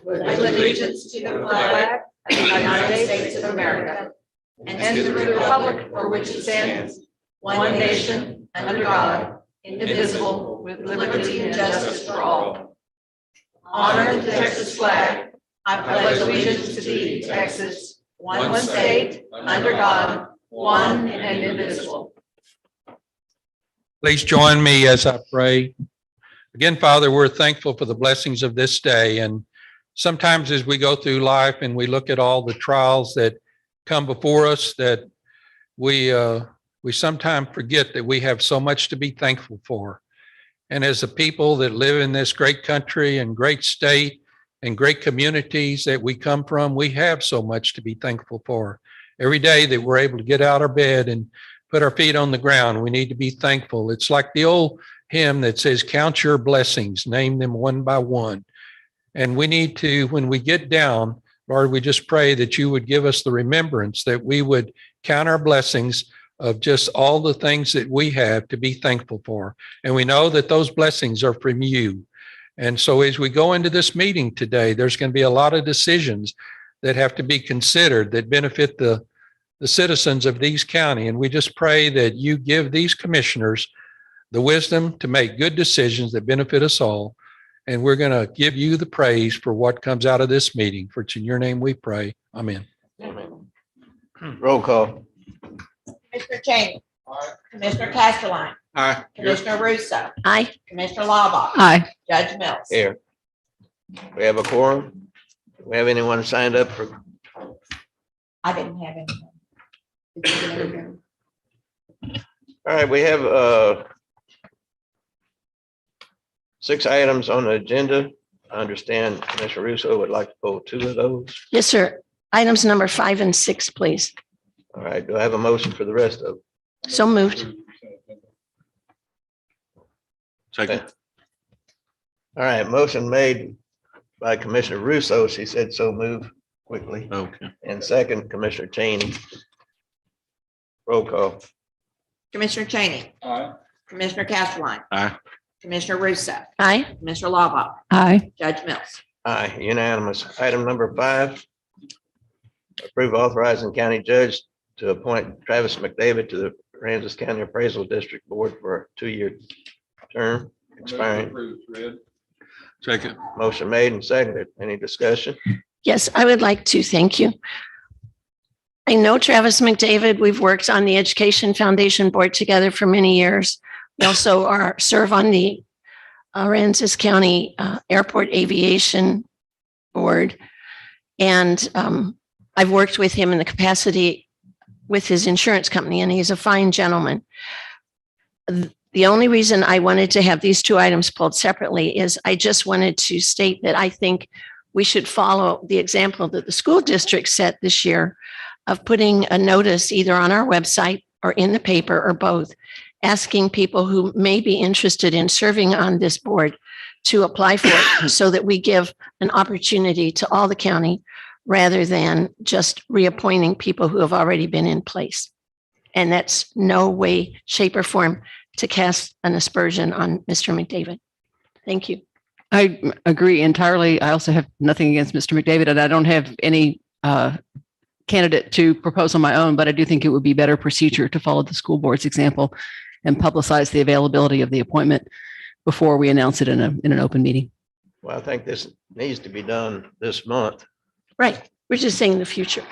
pledge allegiance to the flag of the United States of America and to the republic for which it stands, one nation, under God, indivisible, with liberty and justice for all. Honor the Texas flag. I pledge allegiance to thee, Texas, one state, under God, one and indivisible. Please join me as I pray. Again, Father, we're thankful for the blessings of this day. And sometimes as we go through life and we look at all the trials that come before us, that we sometimes forget that we have so much to be thankful for. And as a people that live in this great country and great state and great communities that we come from, we have so much to be thankful for. Every day that we're able to get out of bed and put our feet on the ground, we need to be thankful. It's like the old hymn that says, count your blessings, name them one by one. And we need to, when we get down, Lord, we just pray that you would give us the remembrance that we would count our blessings of just all the things that we have to be thankful for. And we know that those blessings are from you. And so as we go into this meeting today, there's going to be a lot of decisions that have to be considered that benefit the citizens of these county. And we just pray that you give these commissioners the wisdom to make good decisions that benefit us all. And we're going to give you the praise for what comes out of this meeting. For it's in your name we pray. Amen. Amen. Roll call. Commissioner Cheney. Aye. Commissioner Castelline. Aye. Commissioner Russo. Aye. Commissioner Laubach. Aye. Judge Mills. Here. We have a quorum. Do we have anyone signed up for? I didn't have anything. Did you get anything? All right, we have 6 items on the agenda. I understand Commissioner Russo would like to pull 2 of those. Yes, sir. Items number 5 and 6, please. All right, do I have a motion for the rest of them? So moved. Second. All right, motion made by Commissioner Russo. She said so move quickly. Okay. And second, Commissioner Cheney. Roll call. Commissioner Cheney. Aye. Commissioner Castelline. Aye. Commissioner Russo. Aye. Commissioner Laubach. Aye. Judge Mills. Aye, unanimous. Item number 5. Approve authorizing county judge to appoint Travis McDavid to the Aransas County Appraisal District Board for a 2-year term expiring. Second. Motion made and seconded. Any discussion? Yes, I would like to thank you. I know Travis McDavid. We've worked on the Education Foundation Board together for many years. We also serve on the Aransas County Airport Aviation Board. And I've worked with him in the capacity with his insurance company, and he's a fine gentleman. The only reason I wanted to have these 2 items pulled separately is I just wanted to state that I think we should follow the example that the school district set this year of putting a notice either on our website or in the paper or both, asking people who may be interested in serving on this board to apply for it so that we give an opportunity to all the county rather than just reappointing people who have already been in place. And that's no way, shape, or form to cast an aspersion on Mr. McDavid. Thank you. I agree entirely. I also have nothing against Mr. McDavid, and I don't have any candidate to propose on my own, but I do think it would be better procedure to follow the school board's example and publicize the availability of the appointment before we announce it in an open meeting. Well, I think this needs to be done this month. Right. We're just saying the future.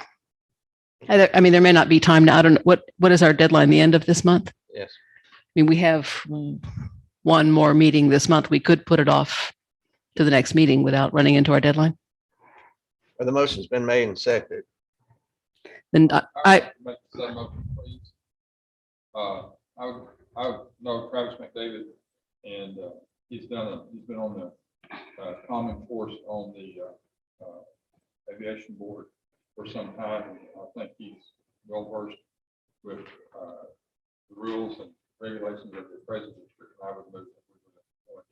I mean, there may not be time now. I don't know what is our deadline, the end of this month? Yes. I mean, we have one more meeting this month. We could put it off to the next meeting without running into our deadline. Well, the motion's been made and seconded. Then I know Travis McDavid, and he's been on the common course on the aviation board for some time. I think he's well versed with the rules and regulations of the appraisal district. I would move that we would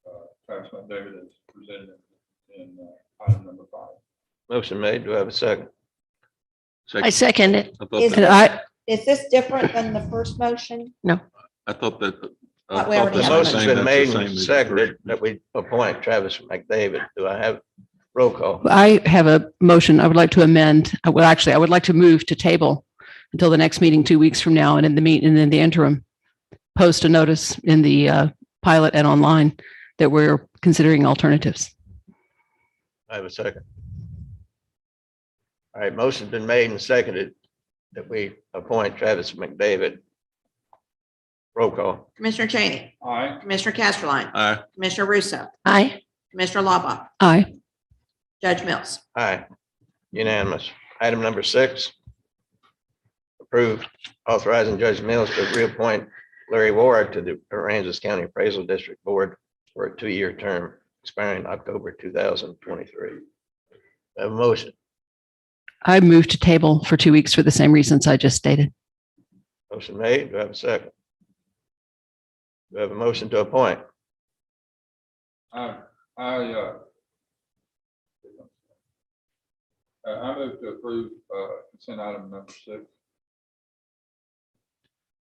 appoint Travis McDavid as presented in item number 5. Motion made. Do I have a second? I second it. Is this different than the first motion? I thought that We already The have motion's Same, been that's made the and same as the seconded first. that we appoint Travis McDavid. Do I have roll call? I have a motion. I would like to amend. Well, actually, I would like to move to table until the next meeting 2 weeks from now, and in the interim, post a notice in the pilot and online that we're considering alternatives. I have a second. All right, motion's been made and seconded that we appoint Travis McDavid. Roll call. Commissioner Cheney, Aye. Commissioner Casterline, Aye. Commissioner Russo, Aye. Commissioner Laubach, Aye. Judge Mills. Aye. Unanimous. Item number 6. Approve authorizing Judge Mills to reappoint Larry Ward to the Aransas County Appraisal District Board for a 2-year term expiring October 2023. Have a motion. I move to table for 2 weeks for the same reasons I just stated. Motion made. Do I have a second? Do I have a motion to appoint? I move to approve consent item number 6.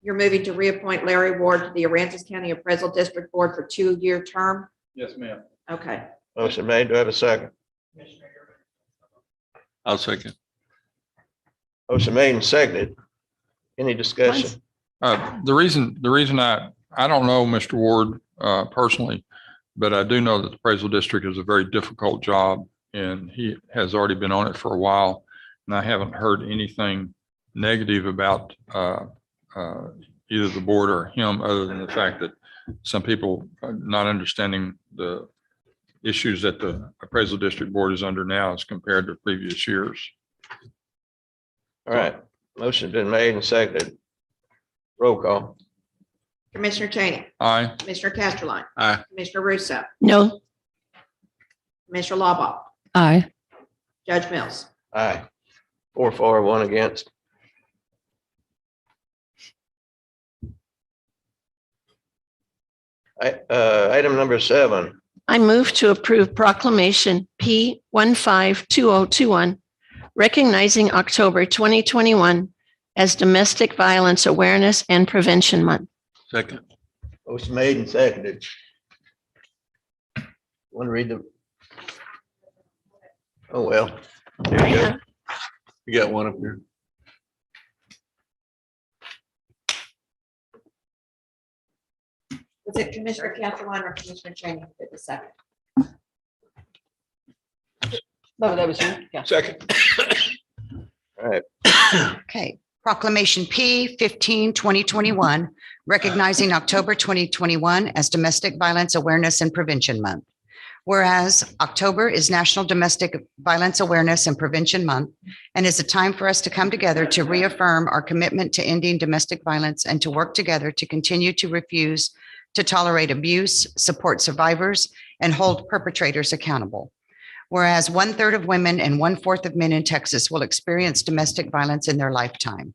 You're moving to reappoint Larry Ward to the Aransas County Appraisal District Board for 2-year term? Yes, ma'am. Okay. Motion made. Do I have a second? I'll second. Motion made and seconded. Any discussion? The reason I don't know Mr. Ward personally, but I do know that the appraisal district is a very difficult job, and he has already been on it for a while. And I haven't heard anything negative about either the board or him, other than the fact that some people are not understanding the issues that the appraisal district board is under now as compared to previous years. All right. Motion's been made and seconded. Roll call. Commissioner Cheney, Aye. Commissioner Casterline, Aye. Commissioner Russo, No. Commissioner Laubach, Aye. Judge Mills. Aye. 4 for, 1 against. Item number 7. I move to approve proclamation P 152021, recognizing October 2021 as Domestic Violence Awareness and Prevention Month. Second. Motion made and seconded. Want to read the? Oh, well, there you go. You got one up here. Was it Commissioner Casterline or Commissioner Cheney who did the second? No, that was you. Yeah. Second. All right. Okay, proclamation P 15/2021, recognizing October 2021 as Domestic Violence Awareness and Prevention Month. Whereas October is National Domestic Violence Awareness and Prevention Month and is a time for us to come together to reaffirm our commitment to ending domestic violence and to work together to continue to refuse to tolerate abuse, support survivors, and hold perpetrators accountable. Whereas 1/3 of women and 1/4 of men in Texas will experience domestic violence in their lifetime.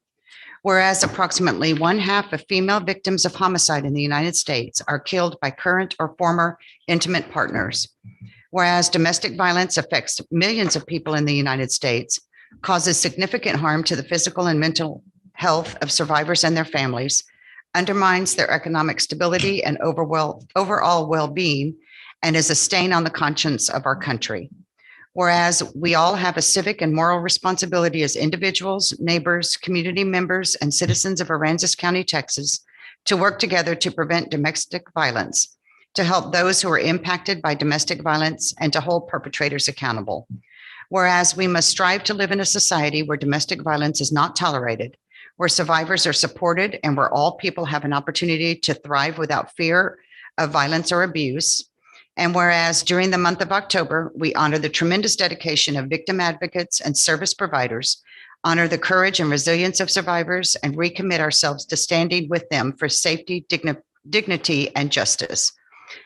Whereas approximately 1/2 of female victims of homicide in the United States are killed by current or former intimate partners. Whereas domestic violence affects millions of people in the United States, causes significant harm to the physical and mental health of survivors and their families, undermines their economic stability and overall well-being, and is a stain on the conscience of our country. Whereas we all have a civic and moral responsibility as individuals, neighbors, community members, and citizens of Aransas County, Texas, to work together to prevent domestic violence, to help those who are impacted by domestic violence, and to hold perpetrators accountable. Whereas we must strive to live in a society where domestic violence is not tolerated, where survivors are supported, and where all people have an opportunity to thrive without fear of violence or abuse. And whereas during the month of October, we honor the tremendous dedication of victim advocates and service providers, honor the courage and resilience of survivors, and recommit ourselves to standing with them for safety, dignity, and justice.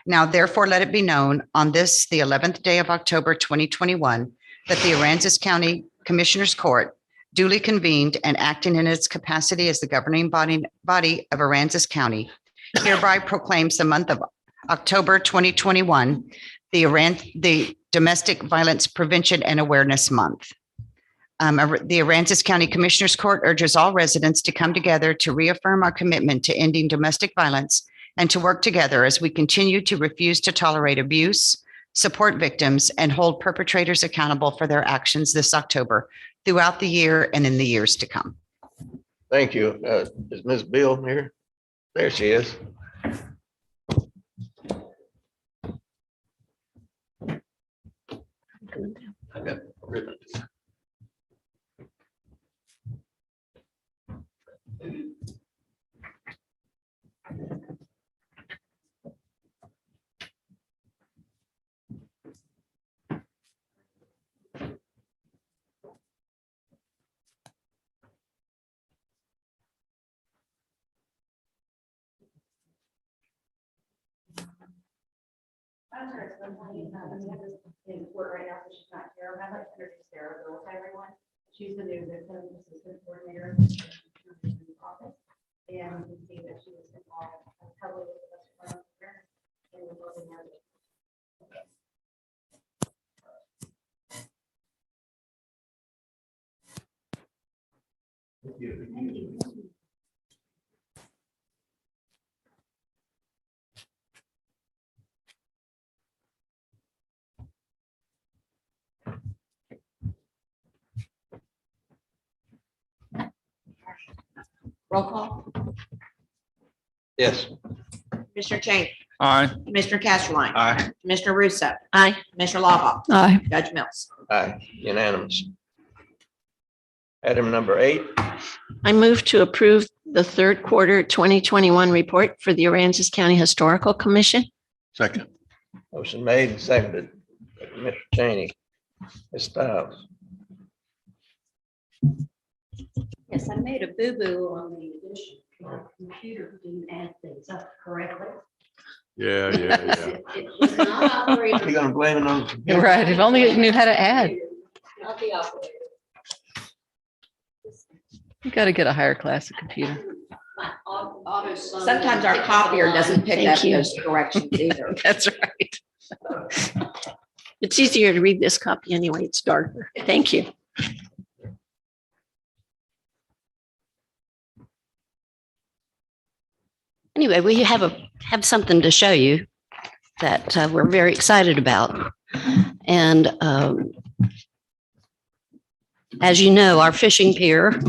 Now, therefore, let it be known on this, the 11th day of October, 2021, that the Aransas County Commissioners Court, duly convened and acting in its capacity as the governing body of Aransas County, hereby proclaims the month of October 2021, the Domestic Violence Prevention and Awareness Month. The Aransas County Commissioners Court urges all residents to come together to reaffirm our commitment to ending domestic violence and to work together as we continue to refuse to tolerate abuse, support victims, and hold perpetrators accountable for their actions this October, throughout the year and in the years to come. Thank you. Is Ms. Bill here? There she is. I got it written. Right now, so she's not here. I'd like to introduce Sarah Bill to everyone. She's the new victim assistant coordinator in the office. And you can see that she was involved heavily with the rest of our and we're working on it. Roll call. Yes. Commissioner Cheney, Aye. Commissioner Castleline, Aye. Commissioner Russo, Aye. Commissioner Lawball, Aye. Judge Mills. Aye, unanimous. Item number 8, I move to approve the third quarter 2021 report for the Aransas County Historical Commission. Second. motion made and seconded. Mr. Cheney. Ms. Stiles. Yes, I made a boo-boo on the addition. My computer didn't add things up correctly. Yeah. It was not operating. You gonna blame it on? You're right. If only it knew how to add. Not the operator. You got to get a higher class of computer. My auto sign- Sometimes our copier doesn't pick Thank up you. those corrections either. That's right. It's easier to read this copy anyway. It's darker. Thank you. Anyway, we have something to show you that we're very excited about. And as you know, our fishing pier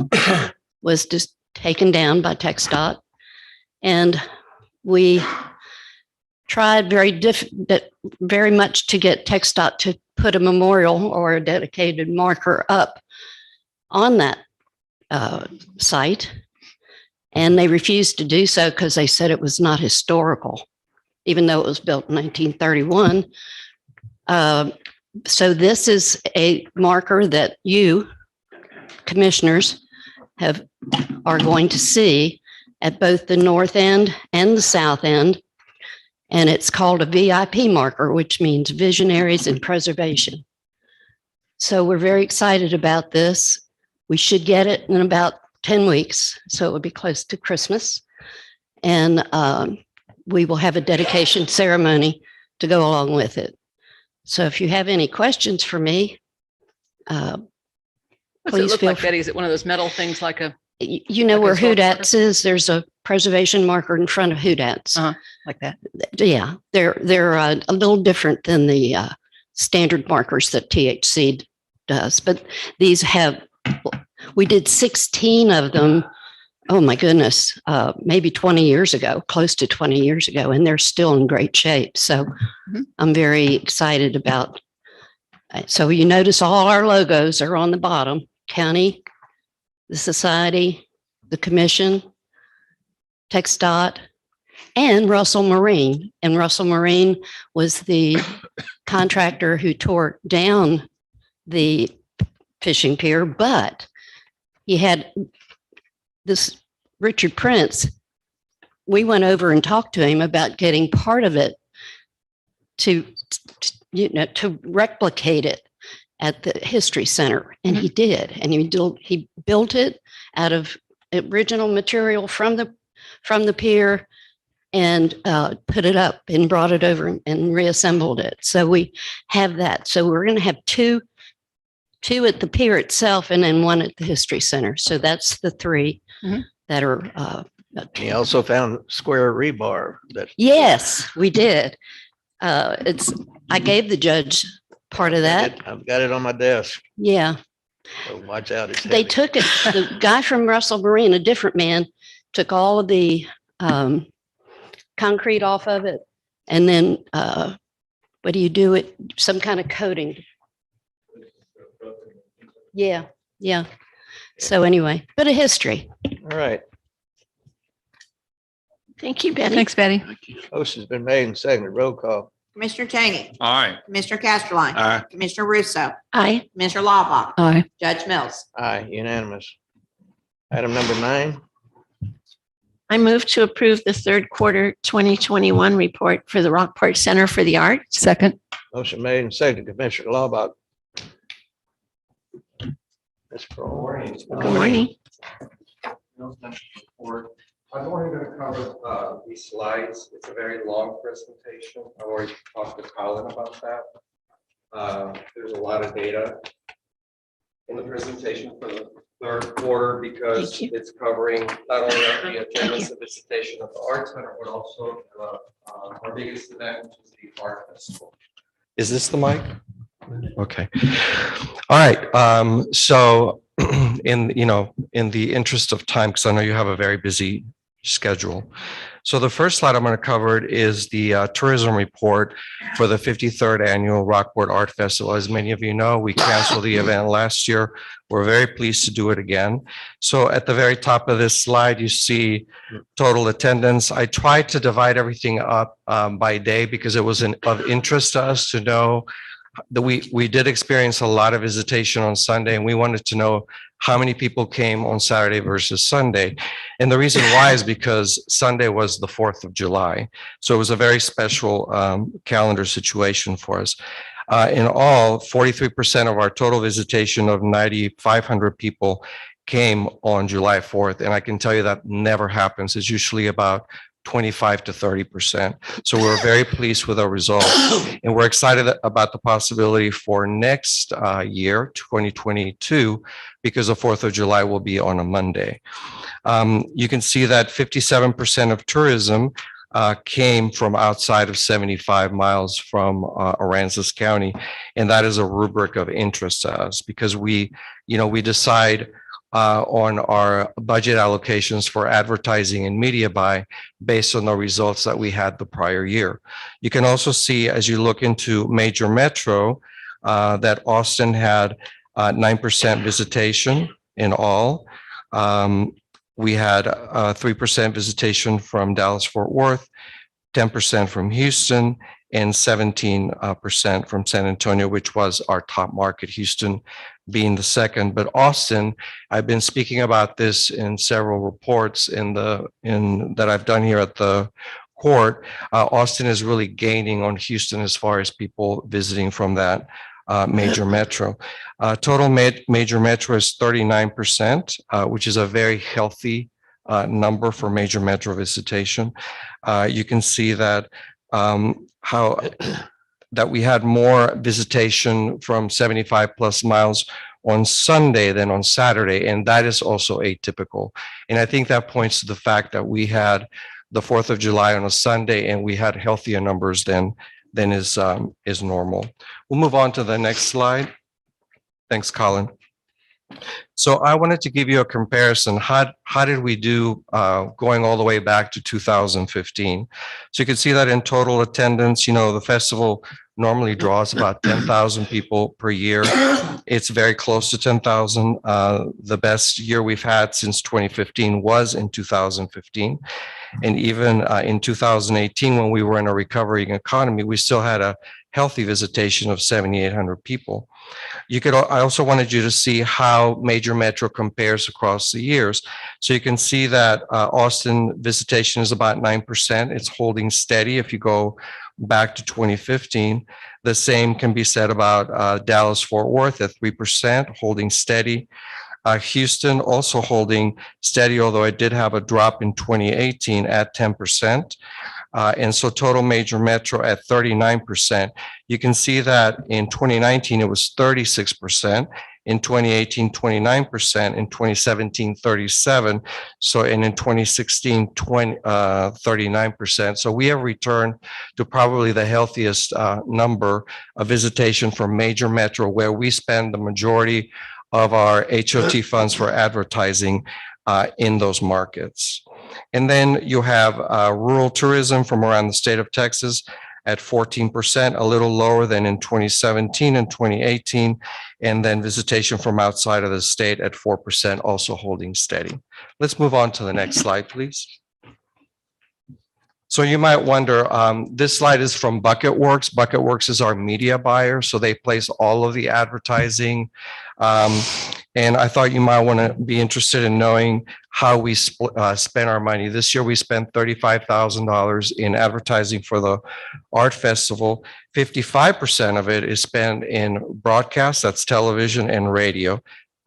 was just taken down by TxDOT. And we tried very much to get TxDOT to put a memorial or a dedicated marker up on that site. And they refused to do so because they said it was not historical, even though it was built in 1931. So this is a marker that you, commissioners, are going to see at both the north end and the south end. And it's called a VIP marker, which means Visionaries in Preservation. So we're very excited about this. We should get it in about 10 weeks, so it would be close to Christmas. And we will have a dedication ceremony to go along with it. So if you have any questions for me, What's it please look feel like, Betty? Is it one of those metal things like a, you know Like a where salt Houdat's is? There's a preservation marker in front of Houdat's. like that? Yeah, they're a little different than the standard markers that THC does, but these we did 16 of them. Oh my goodness, maybe 20 years ago, close to 20 years ago, and they're still in great shape. So I'm very excited about. So you notice all our logos are on the bottom: county, the society, the commission, TxDOT, and Russell Marine. And Russell Marine was the contractor who tore down the fishing pier, but he had this Richard Prince. We went over and talked to him about getting part of it to replicate it at the History Center. And he did. And he built it out of original material from the pier and put it up and brought it over and reassembled it. So we have that. So we're going to have two at the pier itself and then one at the History Center. So that's the three that are He also found square rebar that. Yes, we did. I gave the judge part of that. I've got it on my desk. Yeah. So watch out. It's They heavy. took it, the guy from Russell Marine, a different man, took all of the concrete off of it. And then what do you do? It some kind of coating. Yeah, yeah. So anyway, bit of history. All right. Thank you, Betty. Thanks, Betty. Motion has been made and seconded. Roll call. Commissioner Cheney, Aye. Commissioner Casterline, Aye. Commissioner Russo, Aye. Commissioner Lawbach, Aye. Judge Mills. Aye, unanimous. Item number 9. I move to approve the third quarter 2021 report for the Rockport Center for the Arts. Second. Motion made and seconded. Commissioner Laubach. Ms. Pearl. Good morning. I'm only going to cover these slides. It's a very long presentation. I've already talked to Colin about that. There's a lot of data in the presentation for the third quarter because Thank you. it's covering not only the attendance and visitation of the Art Center, but also our biggest event, which is the Art Festival. Is this the mic? Okay. All right. So in the interest of time, because I know you have a very busy schedule. So the first slide I'm going to cover is the tourism report for the 53rd annual Rockport Art Festival. As many of you know, we canceled the event last year. We're very pleased to do it again. So at the very top of this slide, you see total attendance. I tried to divide everything up by day because it was of interest to us to know that we did experience a lot of visitation on Sunday, and we wanted to know how many people came on Saturday versus Sunday. And the reason why is because Sunday was the 4th of July. So it was a very special calendar situation for us. In all, 43% of our total visitation of 9,500 people came on July 4th. And I can tell you that never happens. It's usually about 25 to 30%. So we're very pleased with our results, and we're excited about the possibility for next year, 2022, because the 4th of July will be on a Monday. You can see that 57% of tourism came from outside of 75 miles from Aransas County, and that is a rubric of interest to us because we decide on our budget allocations for advertising and media buy based on the results that we had the prior year. You can also see as you look into major metro that Austin had 9% visitation in all. We had 3% visitation from Dallas-Fort Worth, 10% from Houston, and 17% from San Antonio, which was our top market, Houston being the second. But Austin, I've been speaking about this in several reports that I've done here at the court. Austin is really gaining on Houston as far as people visiting from that major metro. Total major metro is 39%, which is a very healthy number for major metro visitation. You can see that that we had more visitation from 75 plus miles on Sunday than on Saturday, and that is also atypical. And I think that points to the fact that we had the 4th of July on a Sunday, and we had healthier numbers than is normal. We'll move on to the next slide. Thanks, Colin. So I wanted to give you a comparison. How did we do going all the way back to 2015? So you can see that in total attendance, the festival normally draws about 10,000 people per year. It's very close to 10,000. The best year we've had since 2015 was in 2015. And even in 2018, when we were in a recovering economy, we still had a healthy visitation of 7,800 people. I also wanted you to see how major metro compares across the years. So you can see that Austin visitation is about 9%. It's holding steady if you go back to 2015. The same can be said about Dallas-Fort Worth at 3%, holding steady. Houston also holding steady, although it did have a drop in 2018 at 10%. And so total major metro at 39%. You can see that in 2019, it was 36%. In 2018, 29%. In 2017, 37%. So, and in 2016, 39%. So we have returned to probably the healthiest number of visitation from major metro, where we spend the majority of our HOT funds for advertising in those markets. And then you have rural tourism from around the state of Texas at 14%, a little lower than in 2017 and 2018. And then visitation from outside of the state at 4%, also holding steady. Let's move on to the next slide, please. So you might wonder, this slide is from Bucketworks. Bucketworks is our media buyer, so they place all of the advertising. And I thought you might want to be interested in knowing how we spend our money. This year, we spent $35,000 in advertising for the art festival. 55% of it is spent in broadcast, that's television and radio.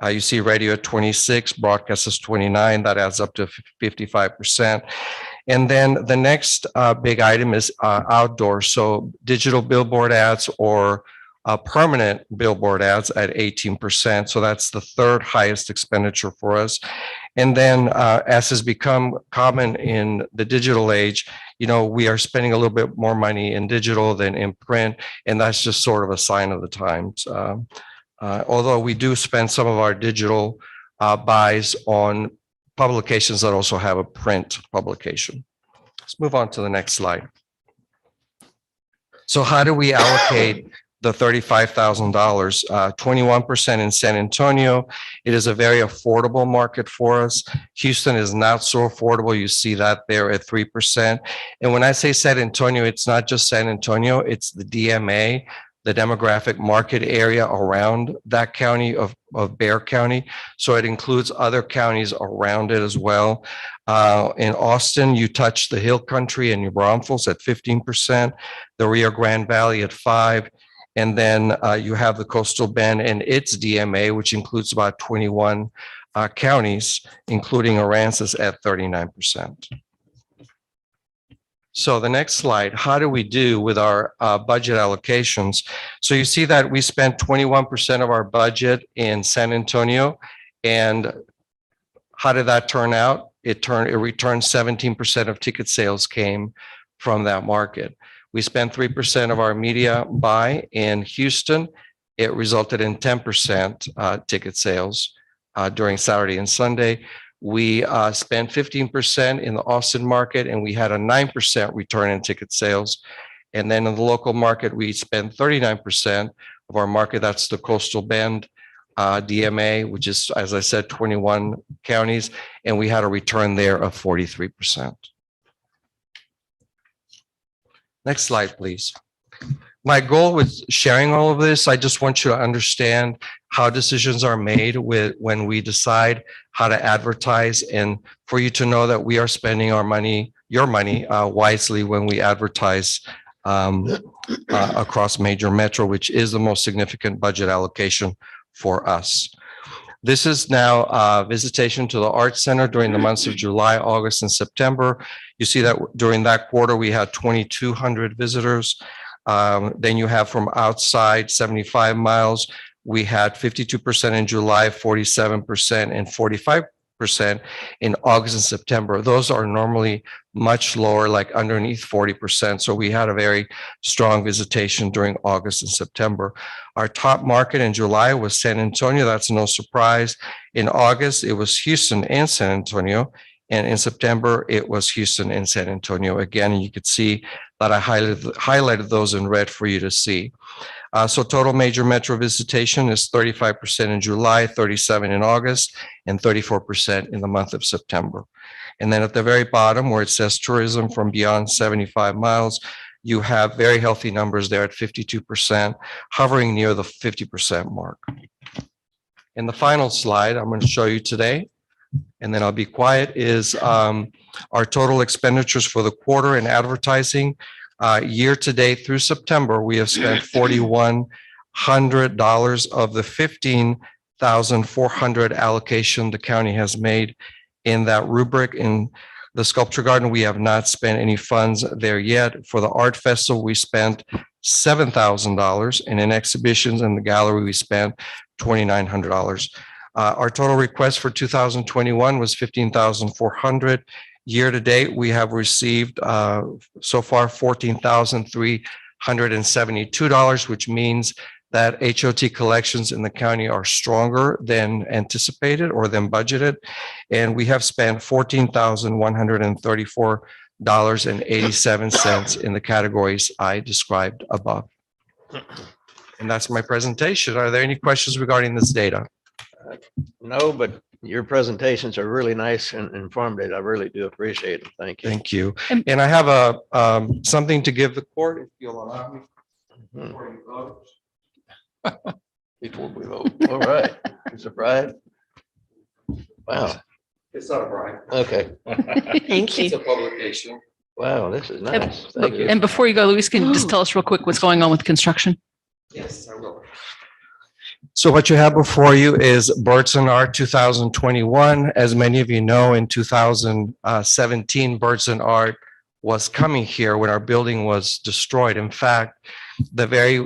You see radio at 26, broadcast is 29, that adds up to 55%. And then the next big item is outdoor. So digital billboard ads or permanent billboard ads at 18%. So that's the third highest expenditure for us. And then as has become common in the digital age, you know, we are spending a little bit more money in digital than in print. And that's just sort of a sign of the times. Although we do spend some of our digital buys on publications that also have a print publication. Let's move on to the next slide. So how do we allocate the $35,000? 21% in San Antonio. It is a very affordable market for us. Houston is not so affordable. You see that there at 3%. And when I say San Antonio, it's not just San Antonio, it's the DMA, the demographic market area around that county of Bexar County. So it includes other counties around it as well. In Austin, you touch the Hill Country and New Braunfels at 15%, the Rio Grande Valley at 5%, and then you have the Coastal Bend and its DMA, which includes about 21 counties, including Aransas at 39%. So the next slide, how do we do with our budget allocations? So you see that we spent 21% of our budget in San Antonio. And how did that turn out? It returned 17% of ticket sales came from that market. We spent 3% of our media buy in Houston. It resulted in 10% ticket sales during Saturday and Sunday. We spent 15% in the Austin market, and we had a 9% return in ticket sales. And then in the local market, we spent 39% of our market. That's the Coastal Bend DMA, which is, as I said, 21 counties. And we had a return there of 43%. Next slide, please. My goal with sharing all of this, I just want you to understand how decisions are made when we decide how to advertise, and for you to know that we are spending our money, your money, wisely when we advertise across major metro, which is the most significant budget allocation for us. This is now visitation to the Arts Center during the months of July, August, and September. You see that during that quarter, we had 2,200 visitors. Then you have from outside 75 miles. We had 52% in July, 47%, and 45% in August and September. Those are normally much lower, like underneath 40%. So we had a very strong visitation during August and September. Our top market in July was San Antonio. That's no surprise. In August, it was Houston and San Antonio. And in September, it was Houston and San Antonio. Again, you could see that I highlighted those in red for you to see. So total major metro visitation is 35% in July, 37% in August, and 34% in the month of September. And then at the very bottom where it says tourism from beyond 75 miles, you have very healthy numbers there at 52%, hovering near the 50% mark. And the final slide I'm going to show you today, and then I'll be quiet, is our total expenditures for the quarter in advertising. Year to date through September, we have spent $4,100 of the $15,400 allocation the county has made in that rubric. In the Sculpture Garden, we have not spent any funds there yet. For the Art Festival, we spent $7,000, and in exhibitions and the gallery, we spent $2,900. Our total request for 2021 was $15,400. Year to date, we have received so far $14,372, which means that HOT collections in the county are stronger than anticipated or than budgeted. And we have spent $14,134.87 in the categories I described above. And that's my presentation. Are there any questions regarding this data? No, but your presentations are really nice and informative. I really do appreciate it. Thank you. Thank you. And I have a something to give the court, if you'll allow me. Hmm. Before you vote. Before we vote. All right. You surprised? Wow. It's not a bribe. Okay. Thank It's you. a publication. Wow, this is nice. Thank you. And before you go, Luis, can you just tell us real quick what's going on with construction? Yes, I will. So what you have before you is Birds and Art 2021. As many of you know, in 2017, Birds and Art was coming here when our building was destroyed. In fact, the very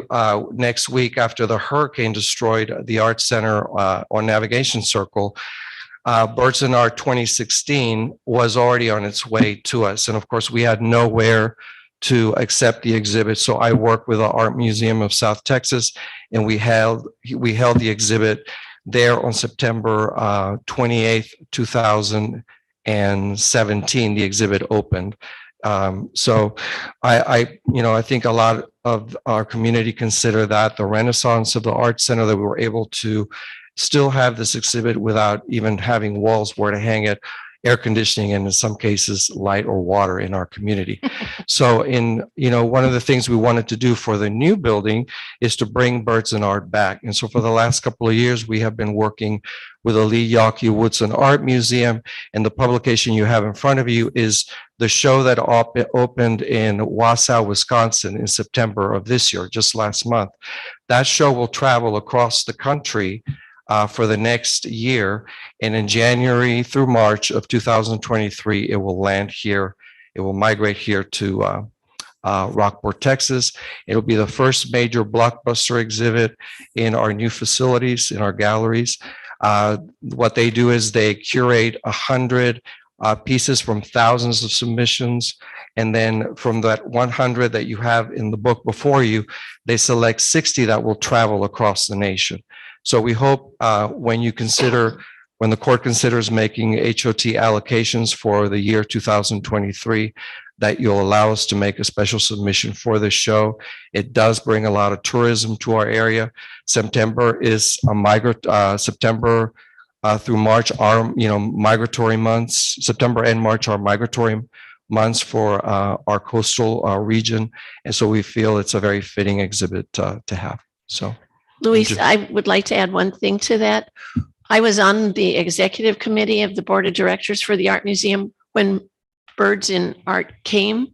next week after the hurricane destroyed the Art Center on Navigation Circle, Birds and Art 2016 was already on its way to us. And of course, we had nowhere to accept the exhibit. So I worked with the Art Museum of South Texas, and we held the exhibit there on September 28th, 2017. The exhibit opened. So I think a lot of our community consider that the renaissance of the Art Center, that we were able to still have this exhibit without even having walls where to hang it, air conditioning, and in some cases, light or water in our community. So one of the things we wanted to do for the new building is to bring Birds and Art back. And so for the last couple of years, we have been working with the Lee Yawkey Woodson Art Museum, and the publication you have in front of you is the show that opened in Wausau, Wisconsin in September of this year, just last month. That show will travel across the country for the next year. And in January through March of 2023, it will land here. It will migrate here to Rockport, Texas. It'll be the first major blockbuster exhibit in our new facilities, in our galleries. What they do is they curate 100 pieces from thousands of submissions. And then from that 100 that you have in the book before you, they select 60 that will travel across the nation. So we hope when the court considers making HOT allocations for the year 2023, that you'll allow us to make a special submission for this show. It does bring a lot of tourism to our area. September is September through March are migratory months. September and March are migratory months for our coastal region, and so we feel it's a very fitting exhibit to have. So. Luis, I would like to add one thing to that. I was on the executive committee of the board of directors for the Art Museum when Birds and Art came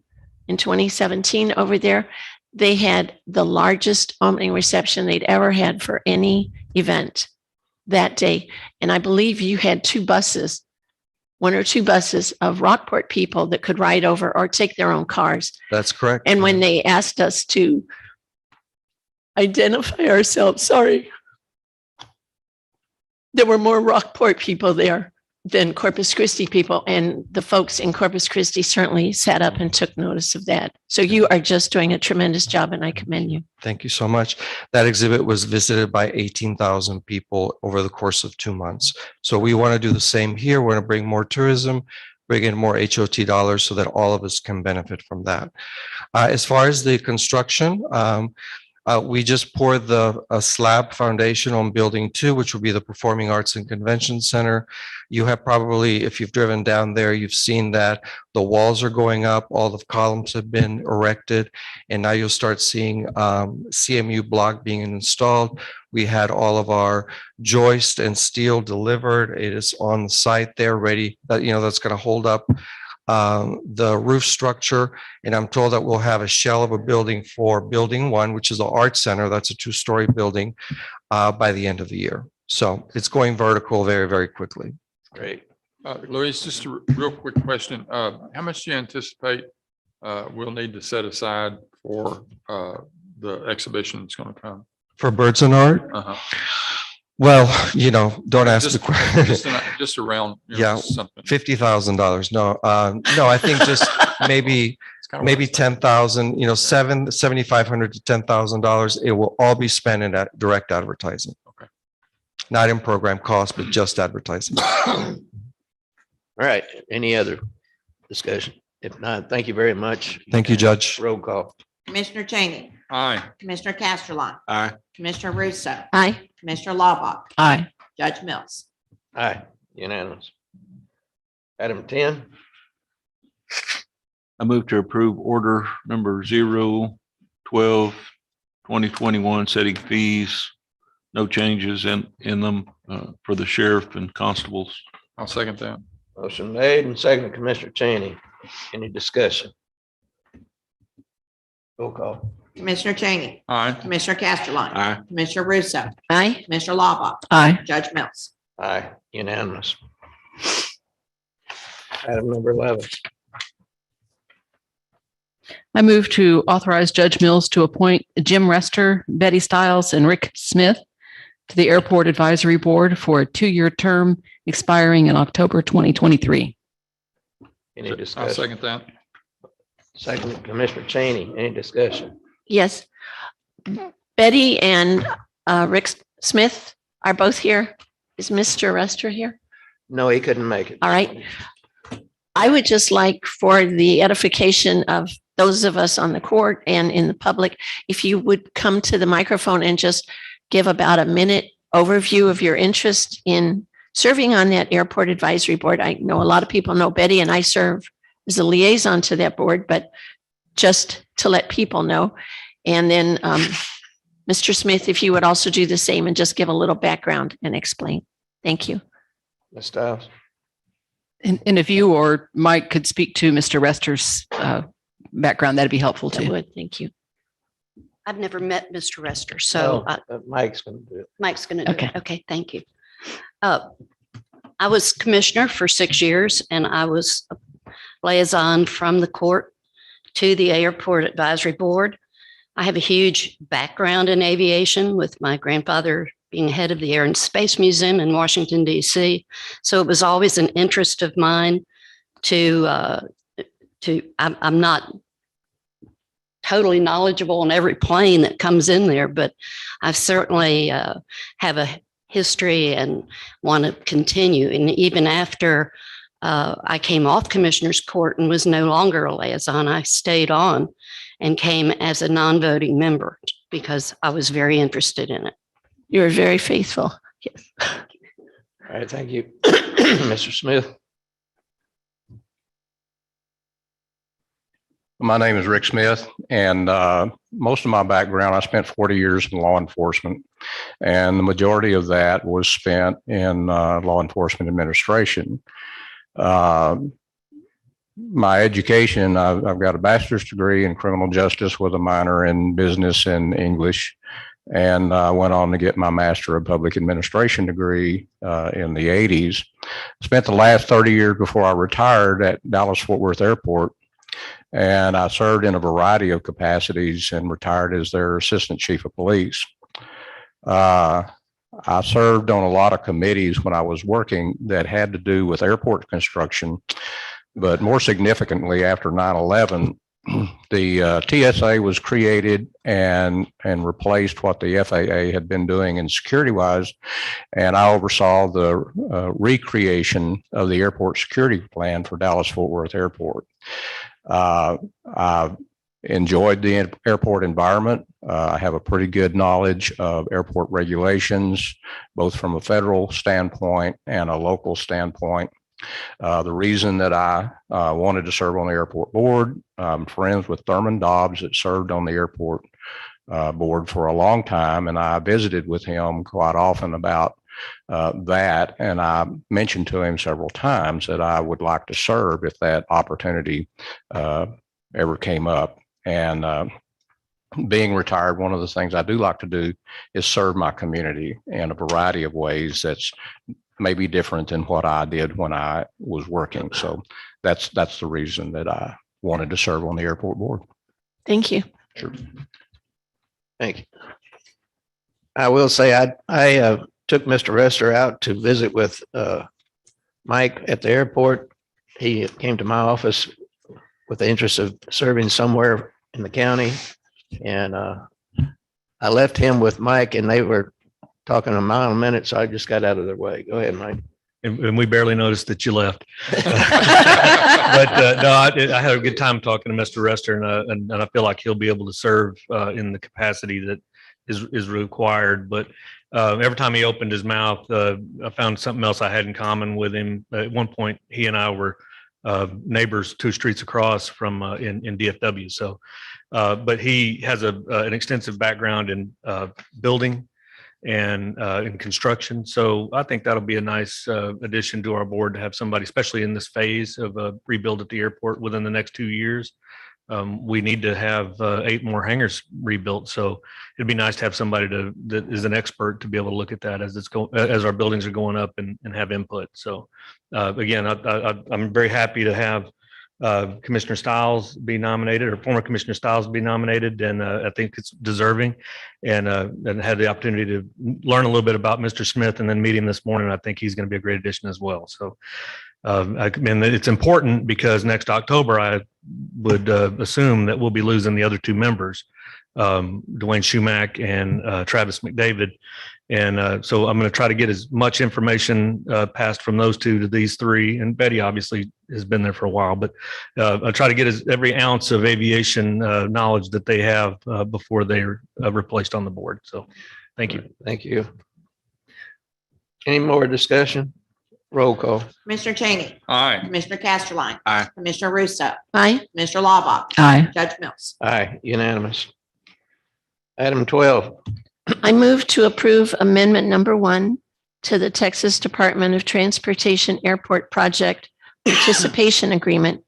in 2017 over there. They had the largest opening reception they'd ever had for any event that day. And I believe you had one or two buses of Rockport people that could ride over or take their own cars. That's correct. And when they asked us to identify ourselves, there were more Rockport people there than Corpus Christi people, and the folks in Corpus Christi certainly sat up and took notice of that. So you are just doing a tremendous job, and I commend you. Thank you so much. That exhibit was visited by 18,000 people over the course of 2 months. So we want to do the same here. We're going to bring more tourism, bring in more HOT dollars so that all of us can benefit from that. As far as the construction, we just poured the slab foundation on building 2, which will be the Performing Arts and Convention Center. You have probably, if you've driven down there, you've seen that the walls are going up, all the columns have been erected, and now you'll start seeing CMU block being installed. We had all of our joist and steel delivered. It is on the site there ready, that's going to hold up the roof structure. And I'm told that we'll have a shell of a building for building 1, which is the art center. That's a 2-story building by the end of the year. So it's going vertical very, very quickly. Great. Luis, just a real quick question. How much do you anticipate we'll need to set aside for the exhibition that's going to come? For Birds and Art? Well, don't ask the Just, question. just around. Yeah. Something. $50,000. No, I think just maybe 10,000, 7,500 to $10,000. It will all be spent in that direct advertising. Okay. Not in program costs, but just advertising. All right, any other discussion? If not, thank you very much. Thank you, Judge. Roll call. Commissioner Cheney, Aye. Commissioner Casterline, Aye. Commissioner Russo, Aye. Commissioner Laubach, Aye. Judge Mills. Aye, unanimous. Item 10, I move to approve order number 012/2021, setting fees, no changes in them for the sheriff and constables. I'll second that. motion made and second, Commissioner Cheney. Any discussion? Roll call. Commissioner Cheney, Aye. Commissioner Casterline, Aye. Commissioner Russo, Aye. Commissioner Laubach, Aye. Judge Mills. Aye, unanimous. Item number 11, I move to authorize Judge Mills to appoint Jim Rester, Betty Stiles, and Rick Smith to the Airport Advisory Board for a 2-year term expiring in October 2023. any I'll discussion? second that. Second, Commissioner Cheney, any discussion? Yes. Betty and Rick Smith are both here. Is Mr. Rester here? No, he couldn't make it. All right. I would just like, for the edification of those of us on the court and in the public, if you would come to the microphone and just give about a minute overview of your interest in serving on that airport advisory board. I know a lot of people know Betty and I serve as a liaison to that board, but just to let people know. And then Mr. Smith, if you would also do the same and just give a little background and explain. Thank you. Ms. Stiles? And if you or Mike could speak to Mr. Rester's background, that'd be helpful I too. would. Thank you. I've never met Mr. Rester, so Mike's going to do it. Mike's going to do Okay. it. Okay, thank you. I was commissioner for 6 years, and I was a liaison from the court to the Airport Advisory Board. I have a huge background in aviation, with my grandfather being head of the Air and Space Museum in Washington, D.C. So it was always an interest of mine I'm not totally knowledgeable on every plane that comes in there, but I certainly have a history and want to continue. And even after I came off Commissioner's Court and was no longer a liaison, I stayed on and came as a non-voting member because I was very interested in it. You were very faithful. Yes. All right, thank you. Mr. Smith? My name is Rick Smith, and most of my background, I spent 40 years in law enforcement, and the majority of that was spent in law enforcement administration. My education, I've got a bachelor's degree in criminal justice with a minor in business and English, and I went on to get my Master of Public Administration degree in the 80s. Spent the last 30 years before I retired at Dallas-Fort Worth Airport. And I served in a variety of capacities and retired as their assistant chief of police. I served on a lot of committees when I was working that had to do with airport construction, but more significantly, after 9/11, the TSA was created and replaced what the FAA had been doing in security-wise, and I oversaw the recreation of the airport security plan for Dallas-Fort Worth Airport. I've enjoyed the airport environment. I have a pretty good knowledge of airport regulations, both from a federal standpoint and a local standpoint. The reason that I wanted to serve on the airport board, I'm friends with Thurman Dobbs that served on the airport board for a long time, and I visited with him quite often about that, and I mentioned to him several times that I would like to serve if that opportunity ever came up. And being retired, one of the things I do like to do is serve my community in a variety of ways that's maybe different than what I did when I was working. So that's the reason that I wanted to serve on the airport board. Thank you. Sure. Thank you. I will say I took Mr. Rester out to visit with Mike at the airport. He came to my office with the interest of serving somewhere in the county. And I left him with Mike and they were talking a mile a minute, so I just got out of their way. Go ahead, Mike. And we barely noticed that you left. But no, I had a good time talking to Mr. Rester, and I feel like he'll be able to serve in the capacity that is required. But every time he opened his mouth, I found something else I had in common with him. At one point, he and I were neighbors 2 streets across from in DFW. So, but he has an extensive background in building and in construction. So I think that'll be a nice addition to our board to have somebody, especially in this phase of a rebuild at the airport within the next 2 years. We need to have 8 more hangars rebuilt. So it'd be nice to have somebody that is an expert to be able to look at that as our buildings are going up and have input. So again, I'm very happy to have Commissioner Stiles be nominated, or former Commissioner Stiles be nominated, and I think it's deserving. And had the opportunity to learn a little bit about Mr. Smith and then meet him this morning. I think he's going to be a great addition as well. So, and it's important because next October I would assume that we'll be losing the other 2 members, Dwayne Schumack and Travis McDavid. And so I'm going to try to get as much information passed from those 2 to these 3. And Betty obviously has been there for a while, but I'll try to get every ounce of aviation knowledge that they have before they're replaced on the board. So thank you. Thank you. Any more discussion? Roll call. Commissioner Cheney. Aye. Commissioner Casterline. Aye. Commissioner Russo. Aye. Mr. Laubach. Aye. Judge Mills. Aye, unanimous. Item 12, I move to approve amendment number 1 to the Texas Department of Transportation Airport Project Participation Agreement,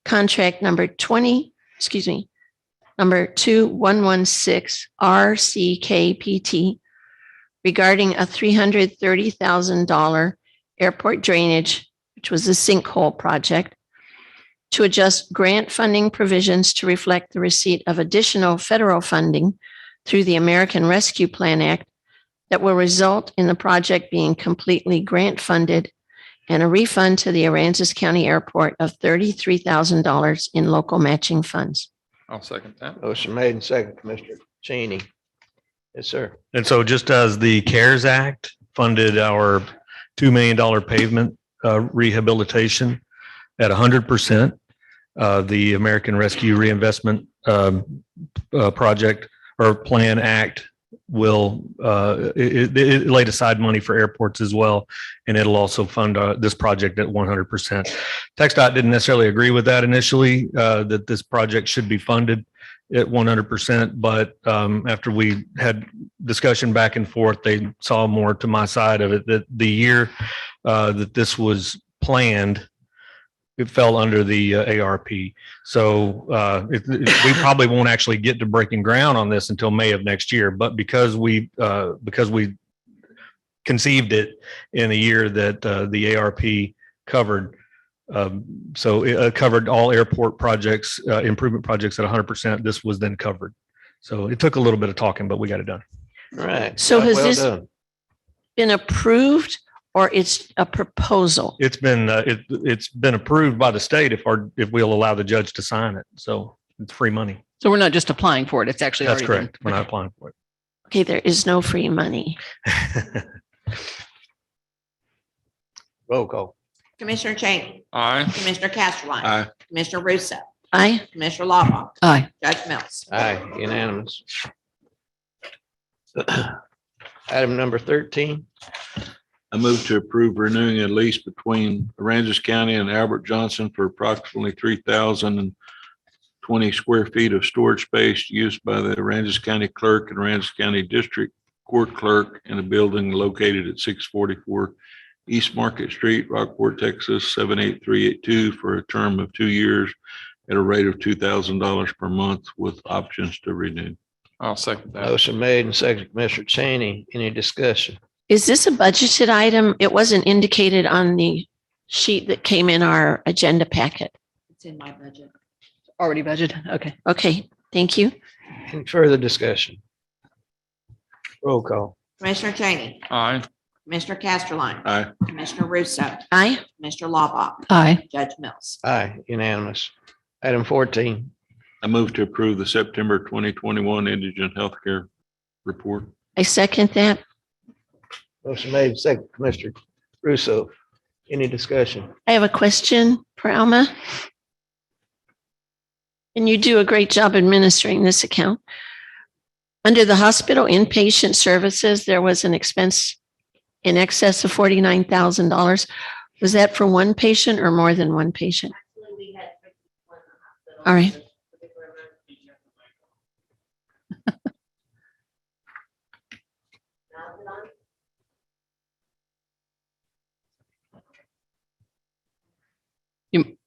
contract number 2116 RCKPT regarding a $330,000 airport drainage, which was a sinkhole project, to adjust grant funding provisions to reflect the receipt of additional federal funding through the American Rescue Plan Act that will result in the project being completely grant funded and a refund to the Aransas County Airport of $33,000 in local matching funds. I'll second that. motion made and second, Commissioner Cheney. Yes, sir. And so just as the CARES Act funded our $2 million pavement rehabilitation at 100%, the American Rescue Reinvestment Project or Plan Act will it laid aside money for airports as well, and it'll also fund this project at 100%. TxDOT didn't necessarily agree with that initially, that this project should be funded at 100%, but after we had discussion back and forth, they saw more to my side of it, that the year that this was planned, it fell under the ARP. So we probably won't actually get to breaking ground on this until May of next year. But because we conceived it in a year that the ARP covered, so it covered all airport projects, improvement projects at 100%. This was then covered. So it took a little bit of talking, but we got it done. All right. So has Well this done. been approved, or it's a proposal? It's been approved by the state if we'll allow the judge to sign it. So it's free money. So we're not just applying for it. It's actually That's already been- correct. We're not applying for it. Okay, there is no free money. Roll call. Commissioner Cheney. Aye. Commissioner Casterline. Aye. Commissioner Russo. Aye. Commissioner Laubach. Aye. Judge Mills. Aye, unanimous. Item number 13, I move to approve renewing a lease between Aransas County and Albert Johnson for approximately 3,020 square feet of storage space used by the Aransas County Clerk and Aransas County District Court Clerk in a building located at 644 East Market Street, Rockport, Texas, 78382 for a term of 2 years at a rate of $2,000 per month with options to renew. I'll second that. motion made and second, Commissioner Cheney. Any discussion? Is this a budgeted item? It wasn't indicated on the sheet that came in our agenda packet. It's in my budget. Already budgeted. Okay. Okay, thank you. Any further discussion? Roll call. Commissioner Cheney. Aye. Commissioner Casterline. Aye. Commissioner Russo. Aye. Commissioner Laubach. Aye. Judge Mills. Aye, unanimous. Item 14, I move to approve the September 2021 indigent healthcare report. I second that. motion made, second, Commissioner Russo. Any discussion? I have a question for Alma. And you do a great job administering this account. Under the hospital inpatient services, there was an expense in excess of $49,000. Was that for one patient or more than one patient? All right. You-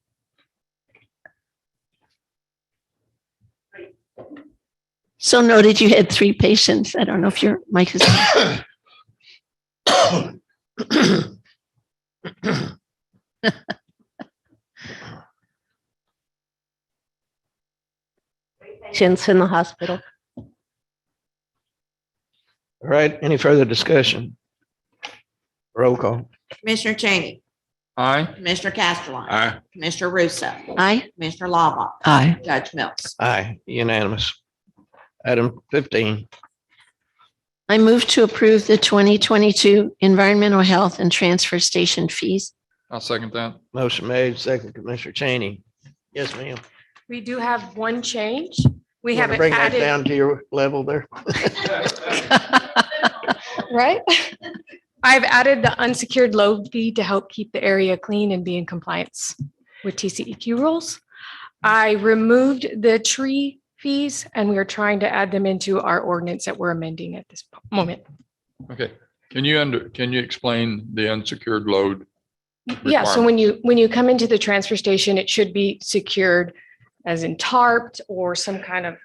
So noted you had 3 patients. I don't know if your mic is. Patients in the hospital. All right, any further discussion? Roll call. Commissioner Cheney. Aye. Commissioner Casterline. Aye. Commissioner Russo. Aye. Commissioner Laubach. Aye. Judge Mills. Aye, unanimous. Item 15, I move to approve the 2022 environmental health and transfer station fees. I'll second that. motion made, second, Commissioner Cheney. Yes, ma'am. We do have one change. We You wanna haven't bring that added, down to your level there? right? I've added the unsecured load fee to help keep the area clean and be in compliance with TCEQ rules. I removed the tree fees and we are trying to add them into our ordinance that we're amending at this moment. Okay, can you explain the unsecured load? Yeah, so when you come into the transfer station, it should be secured as in tarped or some kind of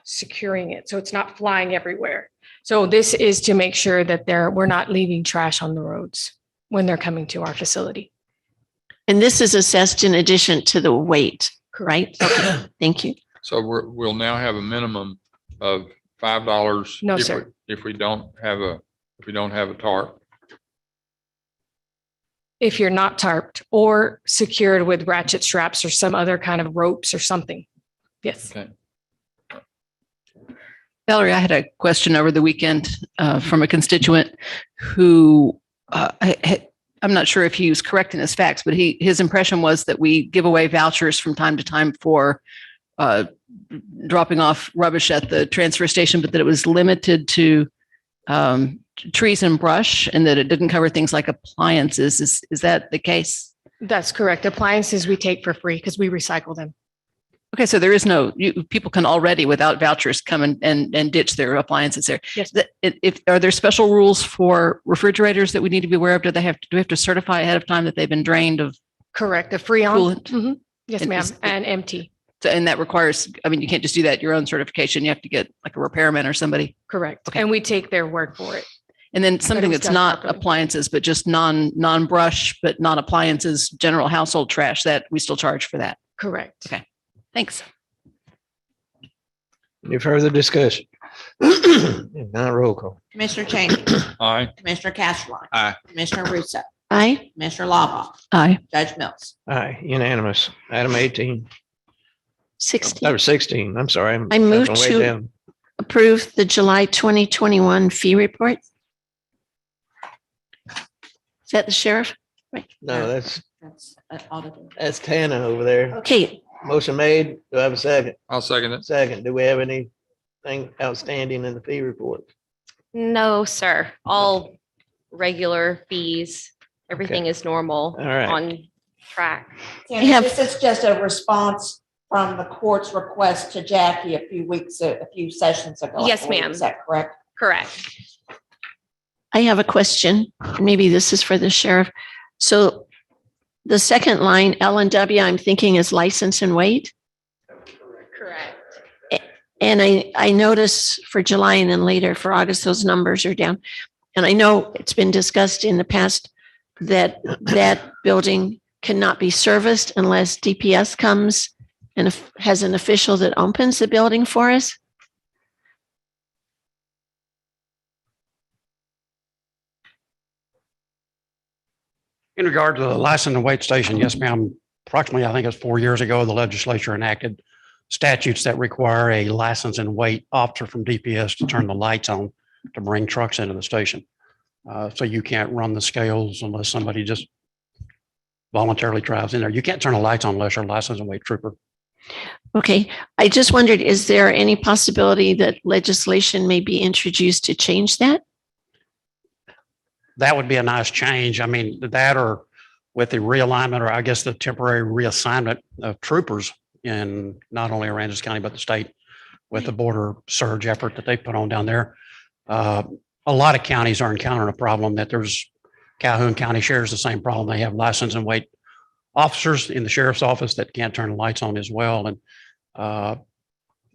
securing it. So it's not flying everywhere. So this is to make sure that we're not leaving trash on the roads when they're coming to our facility. And this is assessed in addition to the weight, right? Okay, thank you. So we'll now have a minimum of $5. No, if sir. If we don't have a tarp. If you're not tarped or secured with ratchet straps or some other kind of ropes or something. Yes. Okay. Valerie, I had a question over the weekend from a constituent who I'm not sure if he was correct in his facts, but his impression was that we give away vouchers from time to time for dropping off rubbish at the transfer station, but that it was limited to trees and brush and that it didn't cover things like appliances. Is that the case? That's correct. Appliances we take for free because we recycle them. Okay, so there is people can already without vouchers come and ditch their appliances there. Yes. Are there special rules for refrigerators that we need to be aware of? Do we have to certify ahead of time that they've been drained of? Correct. The Freon. Coolant? Mhm. Yes, And ma'am. is- And empty. So, and that requires, you can't just do that at your own certification. You have to get like a repairman or somebody. Correct. Okay. And we take their word for it. And then something was that's done not properly. appliances, but just non-brush, but not appliances, general household trash, that we still charge for that. Correct. Okay. Thanks. Any further discussion? If not, roll call. Commissioner Cheney. Aye. Commissioner Casterline. Aye. Commissioner Russo. Aye. Commissioner Laubach. Aye. Judge Mills. Aye, unanimous. Item 18, 16. number 16, I'm sorry. I'm I move jumping way to- down. Approve the July 2021 fee report. Is that the sheriff? No, that's Auditor. Tana over there. Okay, Motion made. Do I have a second? I'll second it. Second, do we have anything outstanding in the fee report? No, sir. All regular fees. Everything is normal All right. on track. We have- This is just a response from the court's request to Jackie a few sessions ago. I Yes, believe. ma'am. Is that correct? Correct. I have a question. Maybe this is for the sheriff. So the second line, L and W, I'm thinking is license and weight. Correct. And I notice for July and then later for August, those numbers are down. And I know it's been discussed in the past that that building cannot be serviced unless DPS comes and has an official that opens the building for us. In regard to the license and weight station, yes, ma'am. Approximately, I think it's 4 years ago, the legislature enacted statutes that require a license and weight officer from DPS to turn the lights on to bring trucks into the station. So you can't run the scales unless somebody just voluntarily drives in there. You can't turn the lights on unless you're a license and weight trooper. Okay, I just wondered, is there any possibility that legislation may be introduced to change that? That would be a nice change. I mean, that or with the realignment, or I guess the temporary reassignment of troopers in not only Aransas County, but the state with the border surge effort that they put on down there. A lot of counties are encountering a problem that there's Calhoun County shares the same problem. They have license and weight officers in the sheriff's office that can't turn the lights on as well. And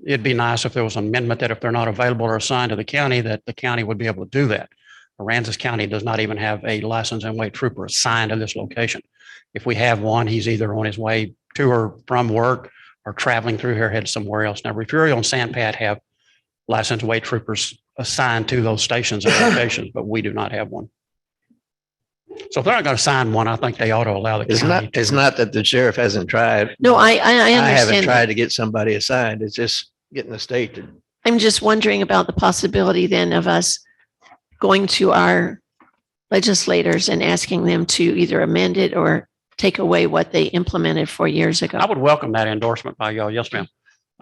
it'd be nice if there was an amendment that if they're not available or assigned to the county, that the county would be able to do that. Aransas County does not even have a license and weight trooper assigned to this location. If we have one, he's either on his way to or from work or traveling through here, head somewhere else. Now, Refugio and Sandpat have licensed weight troopers assigned to those stations and locations, but we do not have one. So if they're not going to sign one, I think they ought to allow the county. It's not that the sheriff hasn't tried. No, I I haven't understand. tried to get somebody assigned. It's just getting the state to. I'm just wondering about the possibility then of us going to our legislators and asking them to either amend it or take away what they implemented 4 years ago. I would welcome that endorsement by y'all. Yes, ma'am.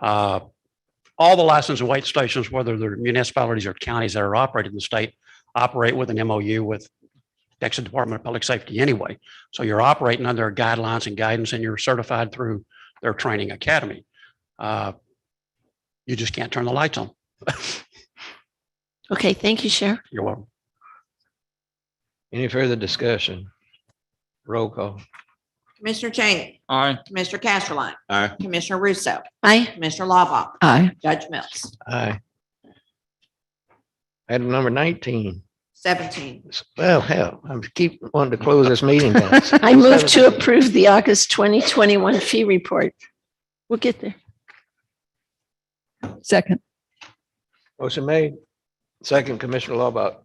All the license and weight stations, whether they're municipalities or counties that are operating in the state, operate with an MOU with Texas Department of Public Safety anyway. So you're operating under their guidelines and guidance, and you're certified through their training academy. You just can't turn the lights on. Okay, thank you, Sheriff. You're welcome. Any further discussion? Roll call. Commissioner Cheney. Aye. Commissioner Castleline. Aye. Commissioner Russo. Aye. Commissioner Lawbach. Aye. Judge Mills. Aye. Item number 19. 17. Well, hell, I keep wanting to close this meeting down. I move to approve the August 2021 fee report. We'll get there. Second. Motion made. Second, Commissioner Lawbach.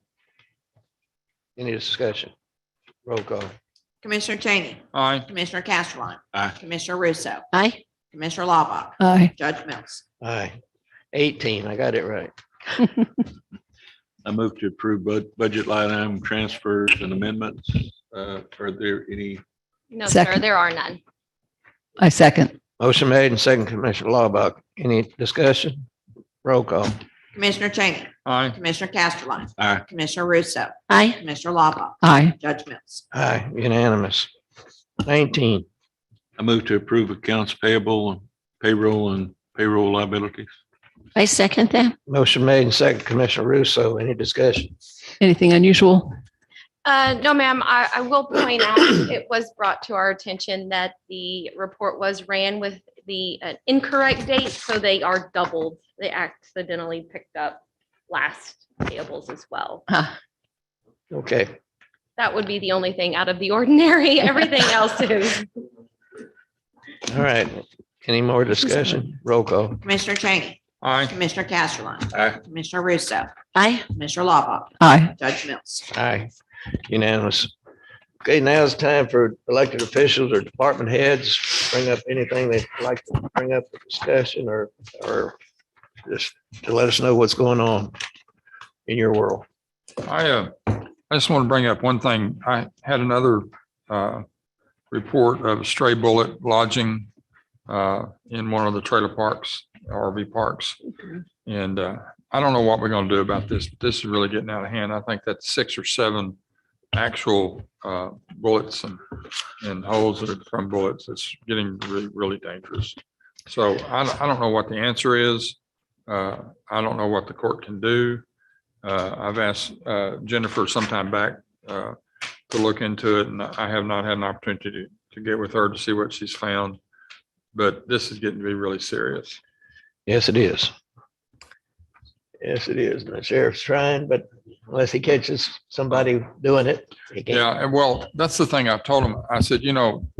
Any discussion? Roll call. Commissioner Cheney. Aye. Commissioner Castleline. Aye. Commissioner Russo. Aye. Commissioner Lawbach. Aye. Judge Mills. Aye. 18, I got it right. I move to approve budget line item transfers and amendments. Are there any? No, sir, Second. there are none. I second. Motion made and second, Commissioner Lawbach. Any discussion? Roll call. Commissioner Cheney. Aye. Commissioner Castleline. Aye. Commissioner Russo. Aye. Commissioner Lawbach. Aye. Judge Mills. Aye, unanimous. 19, I move to approve accounts payable, and payroll liabilities. I second that. motion made and second, Commissioner Russo. Any discussion? Anything unusual? No, ma'am, I will point out, it was brought to our attention that the report was ran with the incorrect date, so they are doubled. They accidentally picked up last payables as well. Okay, That would be the only thing out of the ordinary. Everything else is. all right. Any more discussion? Roll call. Commissioner Cheney. Aye. Commissioner Castleline. Aye. Commissioner Russo. Aye. Commissioner Lawbach. Aye. Judge Mills. Aye, unanimous. Okay, now it's time for elected officials or department heads, bring up anything they'd like to bring up for discussion or just to let us know what's going on in your world. I just want to bring up one thing. I had another report of a stray bullet lodging in one of the trailer parks, RV parks. And I don't know what we're going to do about this, but this is really getting out of hand. I think that's 6 or 7 actual bullets and holes that are from bullets. It's getting really, really dangerous. So I don't know what the answer is. I don't know what the court can do. I've asked Jennifer sometime back to look into it, and I have not had an opportunity to get with her to see what she's found. But this is getting to be really serious. Yes, it is. Yes, it is. The sheriff's trying, but unless he catches somebody doing it, he can't. Yeah, and well, that's the thing I've told him. I said,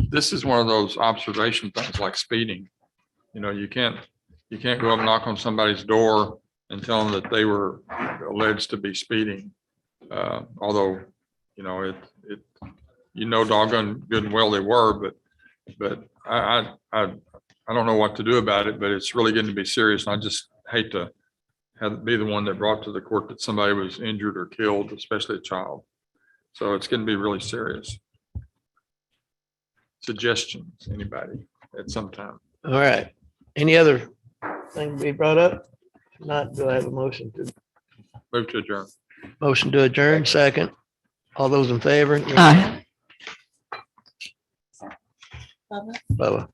this is one of those observation things like speeding. You can't go up and knock on somebody's door and tell them that they were alleged to be speeding. Although, you know doggone good and well they were, but I don't know what to do about it, but it's really getting to be serious. And I just hate to have it be the one that brought to the court that somebody was injured or killed, especially a child. So it's going to be really serious. Suggestions, anybody at some time? All right. Any other thing to be brought up? If not, do I have a motion to Move to adjourn. adjourn? Second. All those in favor? Aye. Bubba.